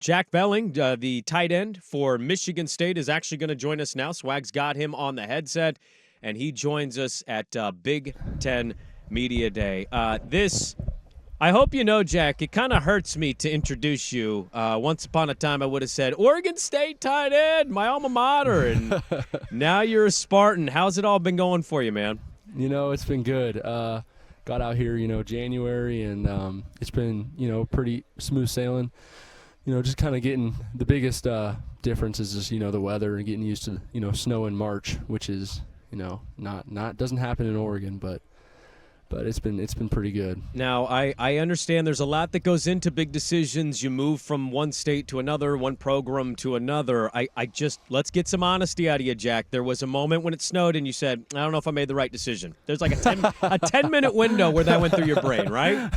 Jack Velling, the tight end for Michigan State, is actually going to join us now. Swag's got him on the headset, and he joins us at Big Ten Media Day. I hope you know, Jack, it kind of hurts me to introduce you. Once upon a time, I would have said, Oregon State tight end, my alma mater, and now you're a Spartan. How's it all been going for you, man? It's been good. Got out here, January, and it's been, pretty smooth sailing. Just kind of getting the biggest difference is just, the weather and getting used to, snow in March, which is, not doesn't happen in Oregon, but it's been pretty good. Now, I understand there's a lot that goes into big decisions. You move from one state to another, one program to another. Let's get some honesty out of you, Jack. There was a moment when it snowed and you said, I don't know if I made the right decision. There's like a 10-minute window where that went through your brain, right?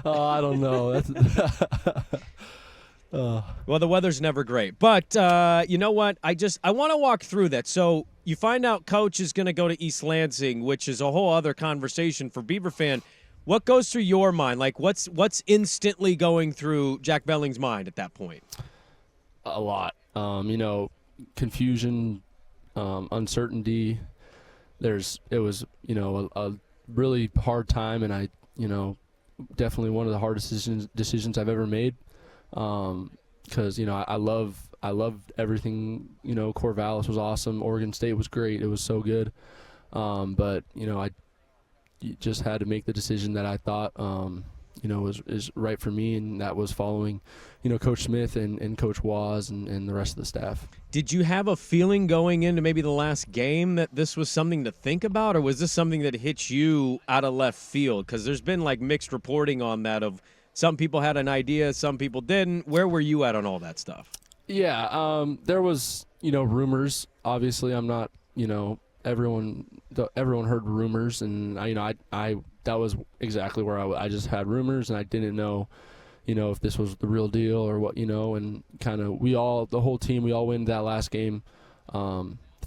Oh, I don't know. Well, the weather's never great. But you know what? I want to walk through that. So you find out Coach is going to go to East Lansing, which is a whole other conversation for Beaver fan. What goes through your mind? Like, what's instantly going through Jack Velling's mind at that point? A lot. Confusion, uncertainty. It was, a really hard time, and I, definitely one of the hardest decisions I've ever made. Because I loved everything. Corvallis was awesome. Oregon State was great. It was so good. But I just had to make the decision that I thought is right for me, and that was following Coach Smith and Coach Waz and the rest of the staff. Did you have a feeling going into maybe the last game that this was something to think about, or was this something that hit you out of left field? Because there's been like mixed reporting on that of. Some people had an idea, some people didn't. Where were you at on all that stuff? Yeah, there was, rumors. Obviously, I'm not, everyone heard rumors, and I that was exactly where I just had rumors, and I didn't know, if this was the real deal or what, and kind of the whole team, we all went that last game,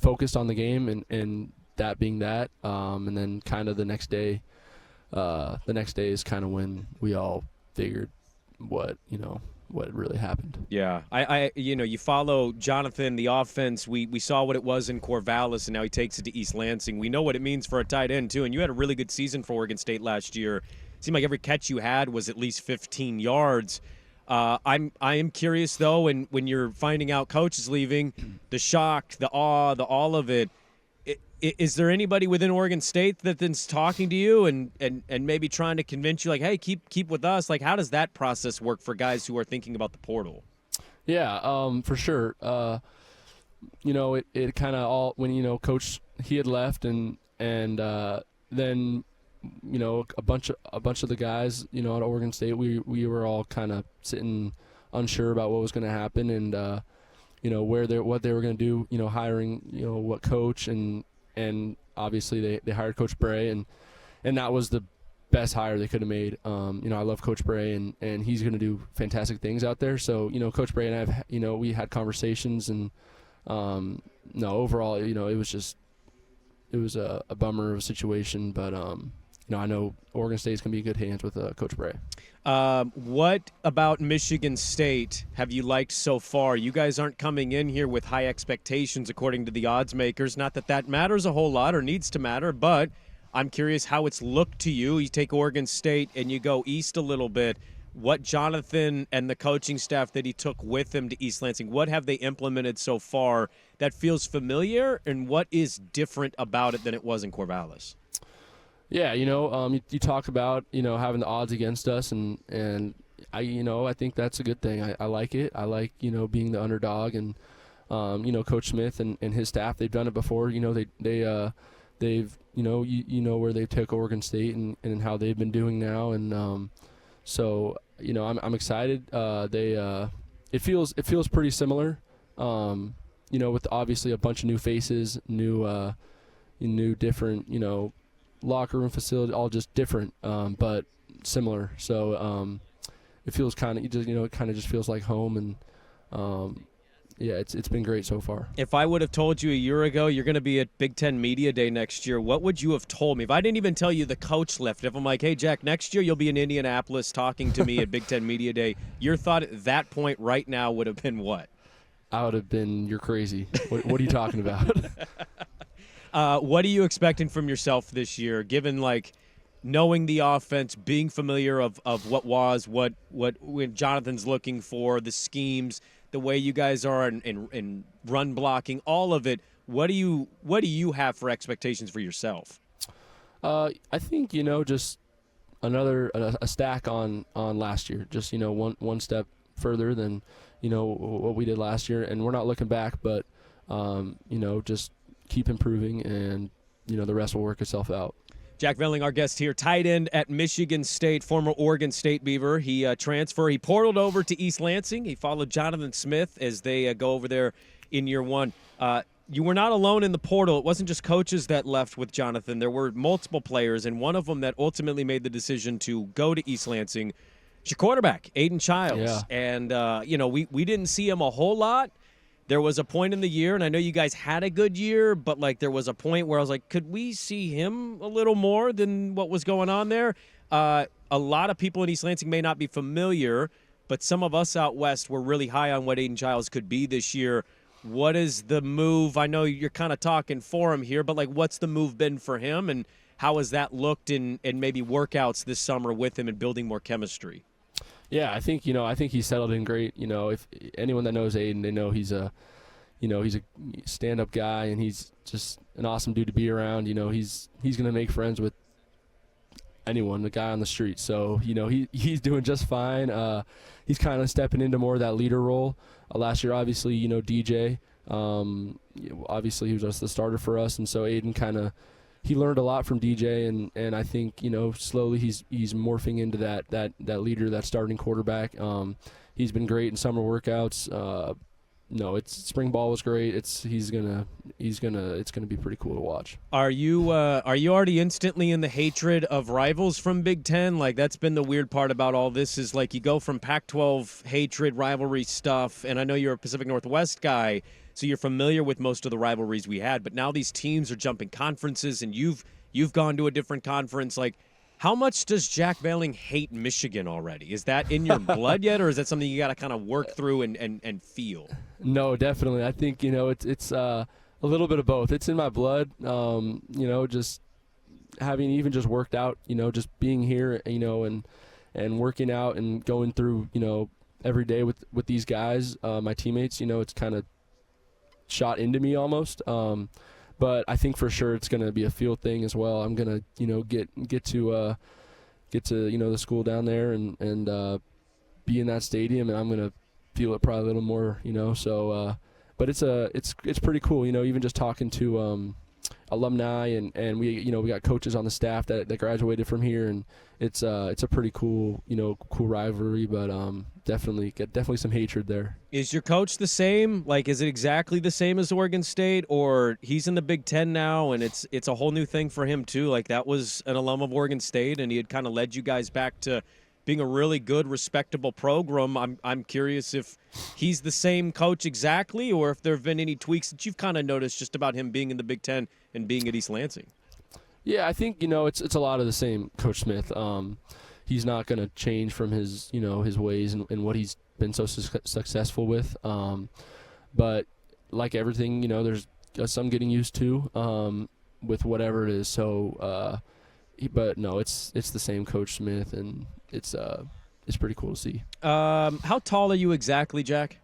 focused on the game, and that being that, and then kind of the next day is kind of when we all figured what really happened. Yeah, you follow Jonathan, the offense. We saw what it was in Corvallis, and now he takes it to East Lansing. We know what it means for a tight end too, and you had a really good season for Oregon State last year. It seemed like every catch you had was at least 15 yards. I am curious though, when you're finding out Coach is leaving, the shock, the awe, the all of it. Is there anybody within Oregon State that's talking to you and maybe trying to convince you, like, hey, keep with us? Like, how does that process work for guys who are thinking about the portal? Yeah, for sure. It kind of all when Coach he had left and then a bunch of the guys at Oregon State we were all kind of sitting unsure about what was going to happen and what they were going to do. Hiring what coach and obviously they hired Coach Bray, and that was the best hire they could have made. I love Coach Bray, and he's going to do fantastic things out there. So, Coach Bray and I have, we had conversations, and overall, it was a bummer of a situation, but I know Oregon State's going to be in good hands with Coach Bray. What about Michigan State have you liked so far? You guys aren't coming in here with high expectations according to the odds makers. Not that matters a whole lot or needs to matter, but I'm curious how it's looked to you. You take Oregon State and you go east a little bit. What Jonathan and the coaching staff that he took with him to East Lansing, what have they implemented so far that feels familiar, and what is different about it than it was in Corvallis? Yeah, you talk about, having the odds against us, and I think that's a good thing. I like it. I like, being the underdog, and, Coach Smith and his staff, they've done it before. They've, where they took Oregon State and how they've been doing now. And so, I'm excited. It feels pretty similar, with obviously a bunch of new faces, new different, locker room facility, all just different, but similar. So it feels kind of, it kind of just feels like home, and yeah, it's been great so far. If I would have told you a year ago you're going to be at Big Ten Media Day next year, what would you have told me? If I didn't even tell you the coach left, if I'm like, hey, Jack, next year you'll be in Indianapolis talking to me at Big Ten Media Day, your thought at that point right now would have been what? I would have been, you're crazy. What are you talking about? What are you expecting from yourself this year, given knowing the offense, being familiar of what when Jonathan's looking for, the schemes, the way you guys are in run blocking, all of it? What do you have for expectations for yourself? I think just another a stack on last year. Just one step further than what we did last year, and we're not looking back, but just keep improving, and the rest will work itself out. Jack Velling, our guest here, tight end at Michigan State, former Oregon State Beaver. He portaled over to East Lansing. He followed Jonathan Smith as they go over there in year one. You were not alone in the portal. It wasn't just coaches that left with Jonathan. There were multiple players, and one of them that ultimately made the decision to go to East Lansing is your quarterback, Aiden Childs. Yeah. And, we didn't see him a whole lot. There was a point in the year, and I know you guys had a good year, but there was a point where I was like, could we see him a little more than what was going on there? A lot of people in East Lansing may not be familiar, but some of us out west were really high on what Aiden Childs could be this year. What is the move? I know you're kind of talking for him here, but what's the move been for him, and how has that looked in maybe workouts this summer with him and building more chemistry? Yeah, I think he's settled in great. If anyone that knows Aiden, they know he's a stand-up guy, and he's just an awesome dude to be around. He's gonna make friends with anyone, the guy on the street. So he's doing just fine. He's kind of stepping into more of that leader role. Last year, obviously, DJ, obviously he was just the starter for us, and so Aiden he learned a lot from DJ, and I think slowly he's morphing into that leader, that starting quarterback. He's been great in summer workouts. Spring ball was great. It's gonna be pretty cool to watch. Are you already instantly in the hatred of rivals from Big Ten? That's been the weird part about all this is you go from Pac-12 hatred, rivalry stuff, and I know you're a Pacific Northwest guy, so you're familiar with most of the rivalries we had, but now these teams are jumping conferences, and you've gone to a different conference. How much does Jack Velling hate Michigan already? Is that in your blood yet, or is that something you got to kind of work through and feel? No, definitely. I think it's a little bit of both. It's in my blood. Just having even just worked out. Just being here. And working out and going through. Every day with these guys, my teammates. It's kind of shot into me almost. But I think for sure it's going to be a field thing as well. I'm going to, get to the school down there and be in that stadium, and I'm going to feel it probably a little more, So, but it's pretty cool, even just talking to alumni and we got coaches on the staff that graduated from here, and it's a pretty cool cool rivalry, but definitely some hatred there. Is your coach the same? Is it exactly the same as Oregon State, or he's in the Big Ten now and it's a whole new thing for him too? That was an alum of Oregon State, and he had kind of led you guys back to being a really good, respectable program. I'm curious if he's the same coach exactly, or if there have been any tweaks that you've kind of noticed just about him being in the Big Ten and being at East Lansing. Yeah, I think it's a lot of the same, Coach Smith. He's not going to change from his his ways and what he's been so successful with. But like everything, there's some getting used to with whatever it is. So, but no, it's the same Coach Smith, and it's pretty cool to see. How tall are you exactly, Jack?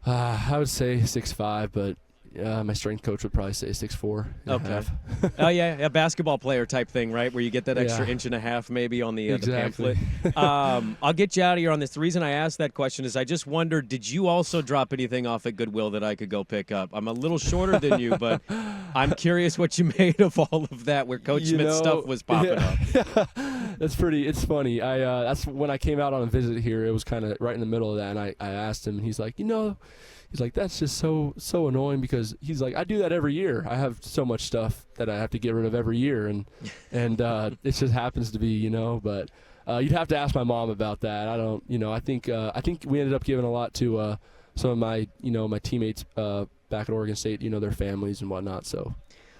I would say 6'5", but my strength coach would probably say 6'4". Okay. Oh yeah, a basketball player type thing, right? Where you get that extra inch and a half maybe on the exactly. the pamphlet. I'll get you out of here on this. The reason I asked that question is I just wondered, did you also drop anything off at Goodwill that I could go pick up? I'm a little shorter than you, but I'm curious what you made of all of that where Coach Smith's stuff was popping up. It's funny. That's when I came out on a visit here. It was kind of right in the middle of that, and I asked him, and he's like, that's just so annoying, because he's like, I do that every year. I have so much stuff that I have to get rid of every year, and it just happens to be, but you'd have to ask my mom about that. I don't, I think we ended up giving a lot to some of my my teammates back at Oregon State, their families and whatnot. So.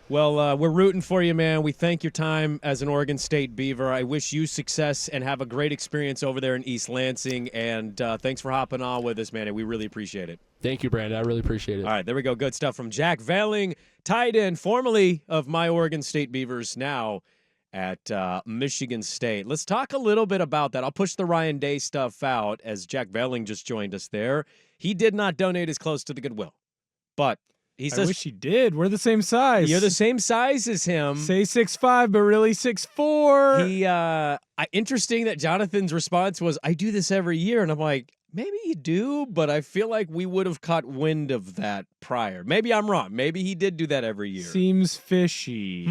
Well, we're rooting for you, man. We thank your time as an Oregon State Beaver. I wish you success and have a great experience over there in East Lansing. And thanks for hopping on with us, man. We really appreciate it. Thank you, Brandon. I really appreciate it. All right, there we go. Good stuff from Jack Velling, tight end, formerly of my Oregon State Beavers, now at Michigan State. Let's talk a little bit about that. I'll push the Ryan Day stuff out as Jack Velling just joined us there. He did not donate his clothes to the Goodwill, but he says, I wish he did. We're the same size. You're the same size as him. Say 6'5", but really 6'4". He, interesting that Jonathan's response was, I do this every year. And I'm like, maybe you do, but I feel like we would have caught wind of that prior. Maybe I'm wrong. Maybe he did do that every year. Seems fishy.